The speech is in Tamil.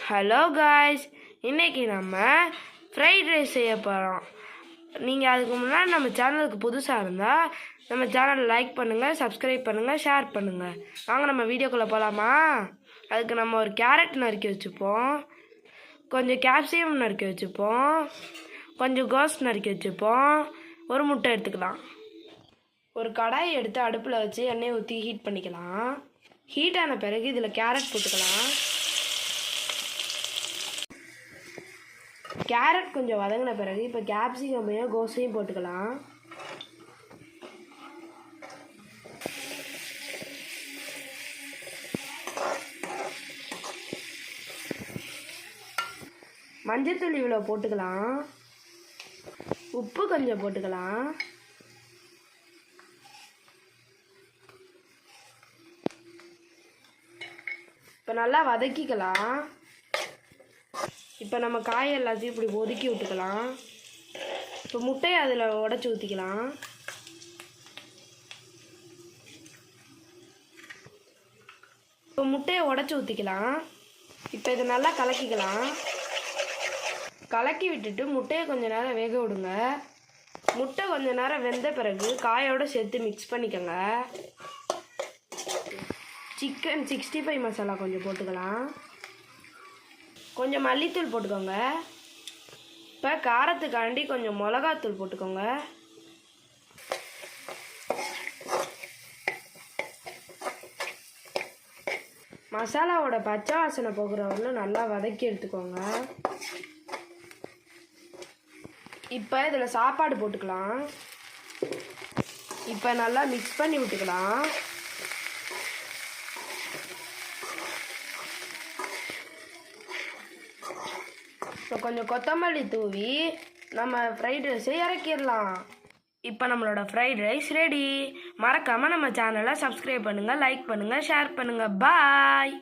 ஹலோ காய்ஸ், இன்றைக்கி நம்ம ஃப்ரைட் ரைஸ் செய்ய போகிறோம். நீங்கள் அதுக்கு முன்னாடி நம்ம சேனலுக்கு புதுசாக இருந்தால் நம்ம சேனலை லைக் பண்ணுங்கள், சப்ஸ்கிரைப் பண்ணுங்கள், ஷேர் பண்ணுங்கள். வாங்க நம்ம வீடியோக்குள்ளே போகலாமா? அதுக்கு நம்ம ஒரு கேரட் நறுக்கி வச்சுப்போம், கொஞ்சம் கேப்சிகம் நறுக்கி வச்சுப்போம், கொஞ்சம் கோஸ் நறுக்கி வச்சுப்போம், ஒரு முட்டை எடுத்துக்கலாம். ஒரு கடாயை எடுத்து அடுப்பில் வச்சு எண்ணெயை ஊற்றி ஹீட் பண்ணிக்கலாம். ஹீட் ஆன பிறகு இதில் கேரட் போட்டுக்கலாம். கேரட் கொஞ்சம் வதங்கின பிறகு இப்போ கேப்சிகமையும் கோஸையும் போட்டுக்கலாம். மஞ்சத்தூள் இவ்வளோ போட்டுக்கலாம். உப்பு கொஞ்சம் போட்டுக்கலாம். இப்போ நல்லா வதக்கிக்கலாம். இப்போ நம்ம காய் எல்லாத்தையும் இப்படி ஒதுக்கி விட்டுக்கலாம். இப்போ முட்டையை அதில் உடச்சி ஊற்றிக்கலாம். இப்போ முட்டையை உடச்சி ஊற்றிக்கலாம். இப்போ இதை நல்லா கலக்கிக்கலாம். கலக்கி விட்டுட்டு முட்டையை கொஞ்சம் நேரம் வேக விடுங்க. முட்டை கொஞ்சம் நேரம் வெந்த பிறகு காயோடு சேர்த்து மிக்ஸ் பண்ணிக்கோங்க. சிக்கன் 65 மசாலா கொஞ்சம் போட்டுக்கலாம். கொஞ்சம் மல்லித்தூள் போட்டுக்கோங்க. இப்போ காரத்துக்காண்டி கொஞ்சம் மிளகாத்தூள் போட்டுக்கோங்க. மசாலாவோட பச்சை வாசனை போகிறவரையும் நல்லா வதக்கி எடுத்துக்கோங்க. இப்போ இதில் சாப்பாடு போட்டுக்கலாம். இப்போ நல்லா மிக்ஸ் பண்ணி விட்டுக்கலாம். இப்போ கொஞ்சம் கொத்தமல்லி தூவி நம்ம ஃப்ரைட் ரைஸை இறக்கிடலாம். இப்போ நம்மளோட ஃப்ரைட் ரைஸ் ரெடி. மறக்காமல் நம்ம சேனலை சப்ஸ்கிரைப் பண்ணுங்கள், லைக் பண்ணுங்கள், ஷேர் பண்ணுங்கள். பாய்.